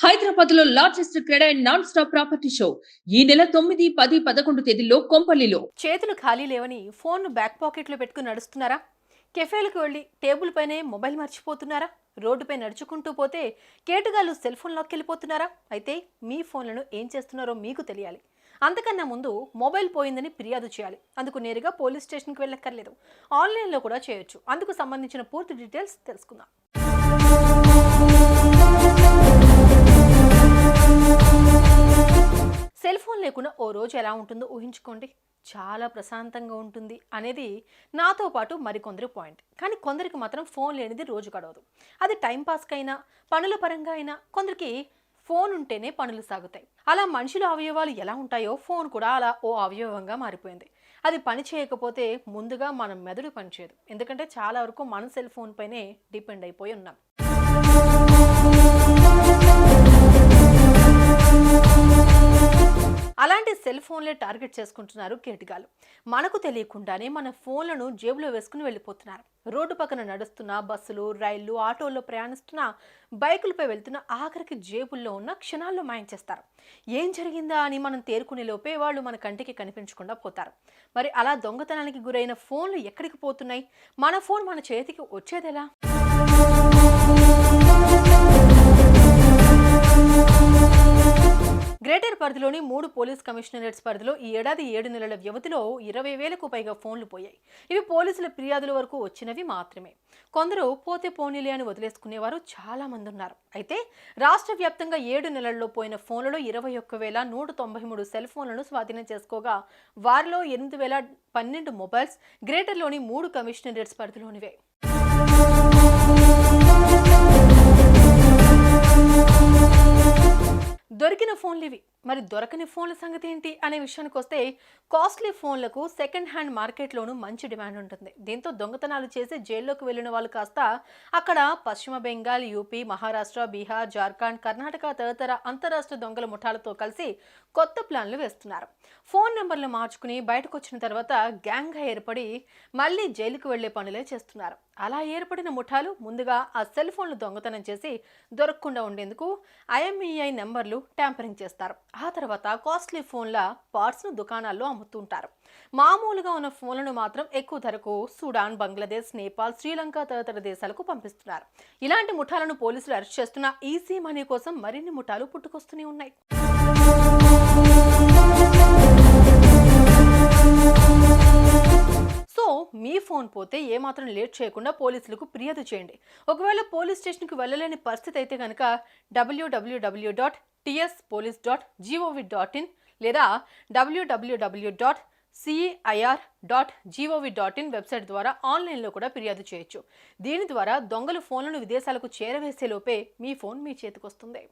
హైదరాబాద్ లో largest cred and non stop property show ఈ నెల 9, 10, 11 తేదీల్లో కొంపల్లిలో. చేతులు ఖాళీ లేవని ఫోన్ బ్యాక్ పాకెట్లో పెట్టుకుని నడుస్తున్నారా? కెఫేలకు వెళ్ళి టేబుల్ పైనే మొబైల్ మర్చిపోతున్నారా? రోడ్డుపై నడుచుకుంటూ పోతే కేటుగాళ్ళు సెల్ ఫోన్ వెళ్ళిపోతున్నారా? అయితే మీ ఫోన్లను ఏం చేస్తున్నారో మీకు తెలియాలి. అంతకన్నా ముందు మొబైల్ పోయిందని ఫిర్యాదు చేయాలి. అందుకు నేరుగా పోలీస్ స్టేషన్కి వెళ్ళక్కర్లేదు, ఆన్లైన్లో కూడా చేయొచ్చు. అందుకు సంబంధించిన పూర్తి డీటెయిల్స్ తెలుసుకుందాం. సెల్ ఫోన్ లేకుండా ఓ రోజు ఎలా ఉంటుందో ఊహించుకోండి. చాలా ప్రశాంతంగా ఉంటుంది అనేది నాతో పాటు మరికొందరి పాయింట్. కానీ కొందరికి మాత్రం ఫోన్ లేనిది రోజు గడవదు. అది టైంపాస్కైనా, పనుల పరంగా అయినా. కొందరికి ఫోన్ ఉంటేనే పనులు సాగుతాయి. అలా మనుషుల అవయవాలు ఎలా ఉంటాయో ఫోన్ కూడా అలా ఓ అవయవంగా మారిపోయింది. అది పని చేయకపోతే ముందుగా మన మెదడు పనిచేయదు. ఎందుకంటే చాలా వరకు మన సెల్ ఫోన్ పైనే డిపెండ్ అయిపోయి ఉన్నాం. అలాంటి సెల్ ఫోన్లే టార్గెట్ చేసుకుంటున్నారు కేటగాళ్ళు. మనకు తెలియకుండానే మన ఫోన్లను జేబులో వేసుకుని వెళ్ళిపోతున్నారు. రోడ్డు పక్కన నడుస్తున్న బస్సులు, రైళ్లు, ఆటోల్లో ప్రయాణిస్తున్న, బైకులపై వెళ్తున్న, ఆఖరికి జేబుల్లో ఉన్న క్షణాల్లో మాయం చేస్తారు. ఏం జరిగిందా అని మనం తేరుకునే లోపే వాళ్ళు మన కంటికి కనిపించకుండా పోతారు. మరి అలా దొంగతనానికి గురైన ఫోన్లు ఎక్కడికి పోతున్నాయి? మన ఫోన్ మన చేతికి వచ్చేదెలా? గ్రేటర్ పరిధిలోని 3 పోలీస్ కమిషనరేట్స్ పరిధిలో ఈ ఏడాది 7 నెలల వ్యవధిలో 20,000కు పైగా ఫోన్లు పోయాయి. ఇవి పోలీసుల ఫిర్యాదుల వరకు వచ్చినవి మాత్రమే. కొందరు పోతే పోనీలే అని వదిలేసుకునేవారు చాలా మంది ఉన్నారు. అయితే రాష్ట్ర వ్యాప్తంగా 7 నెలల్లో పోయిన ఫోన్లలో 21,193 సెల్ ఫోన్లను స్వాధీనం చేసుకోగా వారిలో 8,012 మొబైల్స్ గ్రేటర్లోని 3 కమిషనరేట్స్ పరిధిలోనివే. దొరికిన ఫోన్లు ఇవి. మరి దొరకని ఫోన్ల సంగతి ఏంటి అనే విషయానికి వస్తే, కాస్ట్లీ ఫోన్లకు సెకండ్ హ్యాండ్ మార్కెట్లోనూ మంచి డిమాండ్ ఉంటుంది. దీంతో దొంగతనాలు చేసి జైల్లోకి వెళ్లిన వాళ్ళు కాస్త అక్కడ పశ్చిమ బెంగాల్, యూపీ, మహారాష్ట్ర, బీహార్, జార్ఖండ్, కర్ణాటక తదితర అంతరాష్ట్ర దొంగల ముఠాలతో కలిసి కొత్త ప్లాన్లు వేస్తున్నారు. ఫోన్ నెంబర్లు మార్చుకుని బయటకు వచ్చిన తర్వాత గ్యాంగ్గా ఏర్పడి మళ్ళీ జైలుకు వెళ్లే పనులే చేస్తున్నారు. అలా ఏర్పడిన ముఠాలు ముందుగా ఆ సెల్ ఫోన్లు దొంగతనం చేసి దొరకకుండా ఉండేందుకు IMEI నెంబర్లు ట్యాంపరింగ్ చేస్తారు. ఆ తర్వాత కాస్ట్లీ ఫోన్ల పార్ట్స్ను దుకాణాల్లో అమ్ముతుంటారు. మామూలుగా ఉన్న ఫోన్లను మాత్రం ఎక్కువ ధరకు సుడాన్, బంగ్లాదేశ్, నేపాల్, శ్రీలంక తదితర దేశాలకు పంపిస్తున్నారు. ఇలాంటి ముఠాలను పోలీసులు అరెస్ట్ చేస్తున్న ఈజీ మనీ కోసం మరిన్ని ముఠాలు పుట్టుకొస్తూనే ఉన్నాయి. సో మీ ఫోన్ పోతే ఏమాత్రం లేట్ చేయకుండా పోలీసులకు ఫిర్యాదు చేయండి. ఒకవేళ పోలీస్ స్టేషన్కి వెళ్ళలేని పరిస్థితి అయితే కనుక www.tspolice.gov.in లేదా www.CIR.gov.in వెబ్సైట్ ద్వారా ఆన్లైన్లో కూడా ఫిర్యాదు చేయొచ్చు. దీని ద్వారా దొంగలు ఫోన్లను విదేశాలకు చేరవేసే లోపే మీ ఫోన్ మీ చేతికొస్తుంది.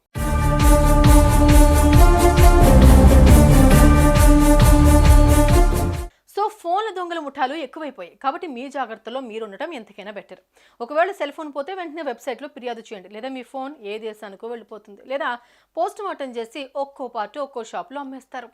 సో ఫోన్ల దొంగల ముఠాలు ఎక్కువైపోయాయి. కాబట్టి మీ జాగ్రత్తలో మీరు ఉండటం ఎంతకైనా బెటర్. ఒకవేళ సెల్ ఫోన్ పోతే వెంటనే వెబ్సైట్లో ఫిర్యాదు చేయండి. లేదా మీ ఫోన్ ఏ దేశానికో వెళ్ళిపోతుంది, లేదా పోస్ట్ మార్టం చేసి ఒక్కో పార్టీ ఒక్కో షాప్లో అమ్మేస్తారు.